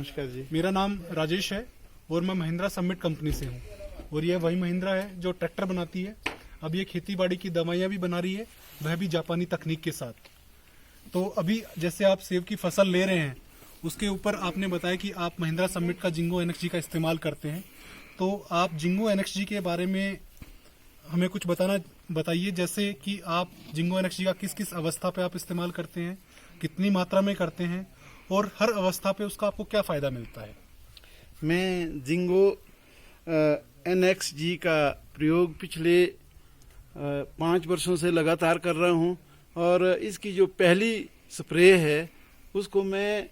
नमस्कार जी। मेरा नाम राजेश है और मैं महिंद्रा समिट कंपनी से हूँ और यह वही महिंद्रा है जो ट्रैक्टर बनाती है। अब ये खेती बाड़ी की दवाइयाँ भी बना रही है, वह भी जापानी तकनीक के साथ। तो अभी जैसे आप सेब की फसल ले रहे हैं, उसके ऊपर आपने बताया कि आप महिंद्रा समिट का जिंगो एनएक्सजी का इस्तेमाल करते हैं। तो आप जिंगो एनएक्सजी के बारे में हमें कुछ बताइए, जैसे कि आप जिंगो एनएक्सजी का किस किस अवस्था पे आप इस्तेमाल करते हैं, कितनी मात्रा में करते हैं और हर अवस्था पे उसका आपको क्या फ़ायदा मिलता है। मैं जिंगो NXG का प्रयोग पिछले 5 वर्षों से लगातार कर रहा हूँ और इसकी जो पहली स्प्रे है उसको मैं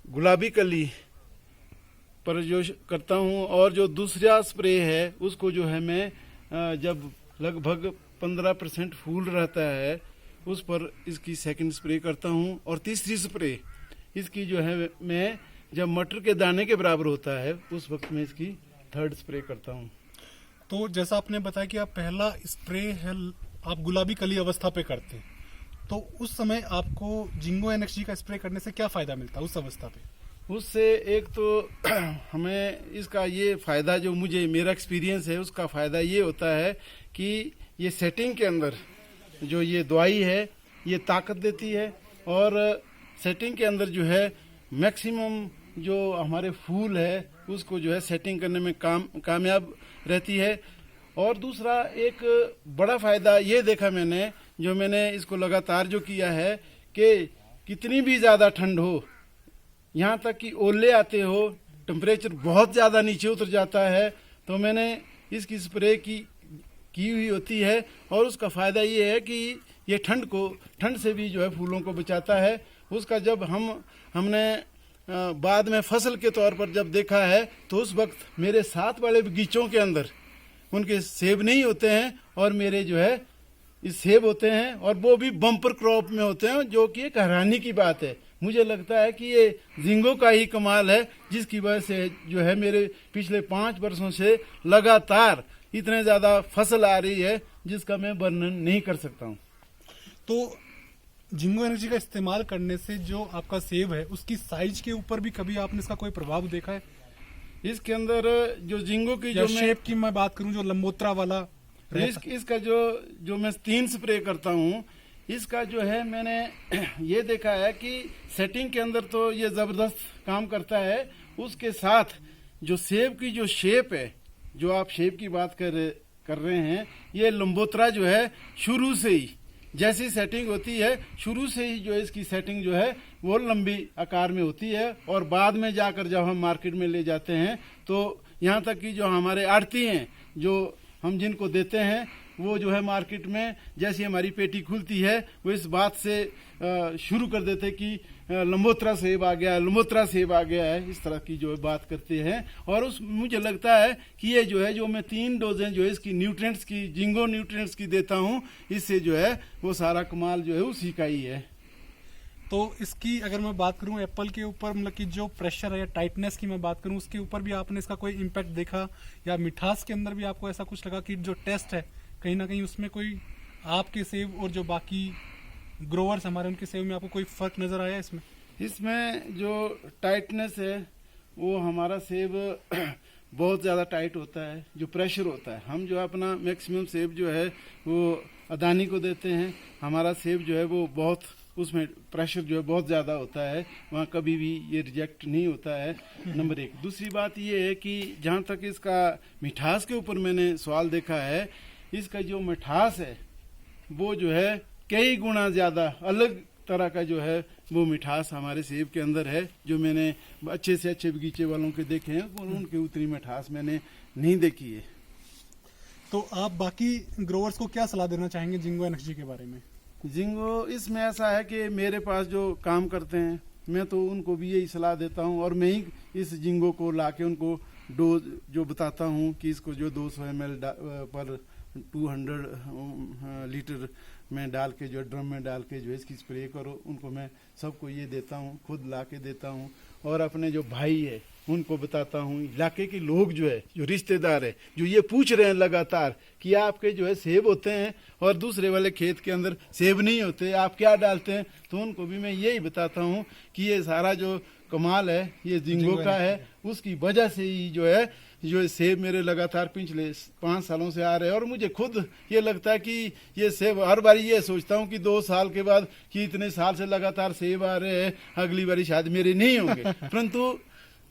गुलाबी कली पर जो करता हूँ और जो दूसरा स्प्रे है उसको जो है मैं जब लगभग 15% फूल रहता है उस पर इसकी सेकंड स्प्रे करता हूँ और तीसरी स्प्रे इसकी जो है मैं जब मटर के दाने के बराबर होता है उस वक्त में इसकी थर्ड स्प्रे करता हूँ। तो जैसा आपने बताया कि आप पहला स्प्रे है आप गुलाबी कली अवस्था पे करते हैं, तो उस समय आपको जिंगो एनएक्सजी का स्प्रे करने से क्या फायदा मिलता है उस अवस्था पे। उससे एक तो हमें इसका ये फायदा जो मुझे मेरा एक्सपीरियंस है उसका फायदा ये होता है कि ये सेटिंग के अंदर जो ये दवाई है ये ताकत देती है और सेटिंग के अंदर जो है मैक्सिमम जो हमारे फूल है उसको जो है सेटिंग करने में कामयाब रहती है। और दूसरा एक बड़ा फायदा ये देखा मैंने, जो मैंने इसको लगातार जो किया है कि कितनी भी ज़्यादा ठंड हो, यहाँ तक कि ओले आते हो, टेम्परेचर बहुत ज़्यादा नीचे उतर जाता है, तो मैंने इसकी स्प्रे की हुई होती है और उसका फ़ायदा ये है कि ये ठंड से भी जो है फूलों को बचाता है। उसका जब हमने बाद में फसल के तौर पर जब देखा है तो उस वक्त मेरे साथ वाले बगीचों के अंदर उनके सेब नहीं होते हैं और मेरे जो है इस सेब होते हैं और वो भी बम्पर क्रॉप में होते हैं, जो कि एक हैरानी की बात है। मुझे लगता है कि ये जिंगो का ही कमाल है, जिसकी वजह से जो है मेरे पिछले 5 वर्षों से लगातार इतने ज़्यादा फसल आ रही है जिसका मैं वर्णन नहीं कर सकता हूँ। तो जिंगो एनर्जी का इस्तेमाल करने से जो आपका सेब है उसकी साइज के ऊपर भी कभी आपने इसका कोई प्रभाव देखा है। इसके अंदर जो जिंगो की जो शेप की मैं बात करूं, जो लंबोत्रा वाला इसका जो मैं 3 स्प्रे करता हूँ, इसका जो है मैंने ये देखा है कि सेटिंग के अंदर तो ये जबरदस्त काम करता है। उसके साथ जो सेब की जो शेप है, जो आप शेप की बात कर रहे हैं, ये लंबोत्रा जो है शुरू से ही जैसी सेटिंग होती है, शुरू से ही जो इसकी सेटिंग जो है वो लंबी आकार में होती है और बाद में जाकर जब हम मार्केट में ले जाते हैं तो यहाँ तक कि जो हमारे आड़ती हैं, जो हम जिनको देते हैं, वो जो है मार्केट में जैसी हमारी पेटी खुलती है वो इस बात से शुरू कर देते कि लंबोत्रा सेब आ गया, लंबोत्रा सेब आ गया है, इस तरह की जो बात करते हैं। और मुझे लगता है कि ये जो है जो मैं 3 डोजें जो है इसकी न्यूट्रिएंट्स की, जिंगो न्यूट्रिएंट्स की देता हूँ, इससे जो है वो सारा कमाल जो है उसी का ही है। तो इसकी अगर मैं बात करूं एप्पल के ऊपर, मतलब कि जो प्रेशर है या टाइटनेस की मैं बात करूं, उसके ऊपर भी आपने इसका कोई इम्पैक्ट देखा या मिठास के अंदर भी आपको ऐसा कुछ लगा कि जो टेस्ट है कहीं ना कहीं उसमें कोई आपके सेब और जो बाकी ग्रोवर्स हमारे उनके सेब में आपको कोई फर्क नजर आया इसमें जो टाइटनेस है वो हमारा सेब बहुत ज़्यादा टाइट होता है, जो प्रेशर होता है। हम जो अपना मैक्सिमम सेब जो है वो अदानी को देते हैं, हमारा सेब जो है वो बहुत उसमें प्रेशर जो है बहुत ज़्यादा होता है, वहाँ कभी भी ये रिजेक्ट नहीं होता है। नंबर 1। दूसरी बात ये है कि जहाँ तक इसका मिठास के ऊपर मैंने सवाल देखा है, इसका जो मिठास है वो जो है कई गुना ज़्यादा अलग तरह का जो है वो मिठास हमारे सेब के अंदर है, जो मैंने अच्छे से अच्छे बगीचे वालों के देखे हैं और उनकी उतनी मिठास मैंने नहीं देखी है। तो आप बाकी ग्रोवर्स को क्या सलाह देना चाहेंगे जिंगो एनएक्सजी के बारे में। जिंगो इसमें ऐसा है कि मेरे पास जो काम करते हैं मैं तो उनको भी यही सलाह देता हूँ और मैं ही इस जिंगो को लाके उनको डोज जो बताता हूँ कि इसको जो 200 ml पर 200 लीटर में डाल के जो ड्रम में डाल के जो इसकी स्प्रे करो, उनको मैं सबको ये देता हूँ, खुद ला के देता हूँ। और अपने जो भाई है उनको बताता हूँ, इलाके के लोग जो है, जो रिश्तेदार है, जो ये पूछ रहे हैं लगातार कि आपके जो है सेब होते हैं और दूसरे वाले खेत के अंदर सेब नहीं होते, आप क्या डालते हैं, तो उनको भी मैं यही बताता हूँ कि ये सारा जो कमाल है ये जिंगो का है। उसकी वजह से ही जो है जो सेब मेरे लगातार पिछले 5 सालों से आ रहे हैं और मुझे खुद ये लगता है कि ये सेब हर बारी ये सोचता हूँ कि 2 साल के बाद कि इतने साल से लगातार सेब आ रहे हैं, अगली बारी शायद मेरे नहीं होंगे। परंतु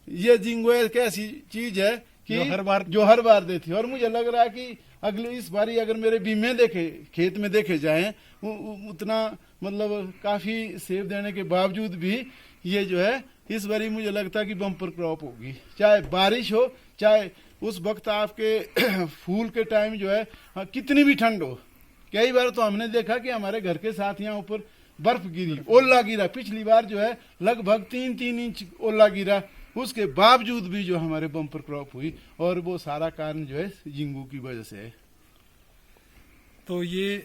ये जिंगो एक ऐसी चीज है कि जो हर बार देती है और मुझे लग रहा है कि अगली इस बारी अगर मेरे बीमे देखे खेत में देखे जाएं उतना मतलब काफी सेब देने के बावजूद भी ये जो है इस बारी मुझे लगता है कि बम्पर क्रॉप होगी, चाहे बारिश हो चाहे उस वक्त आपके फूल के टाइम जो है कितनी भी ठंड हो। कई बार तो हमने देखा कि हमारे घर के साथ यहाँ ऊपर बर्फ गिरी, ओला गिरा, पिछली बार जो है लगभग 3-3 इंच ओला गिरा, उसके बावजूद भी जो हमारे बम्पर क्रॉप हुई और वो सारा कारण जो है जिंगू की वजह से है। तो ये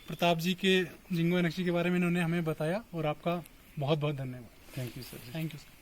प्रताप जी के जिंगो एनएक्सटी के बारे में इन्होंने हमें बताया और आपका बहुत बहुत धन्यवाद। Thank you sir. Thank you sir.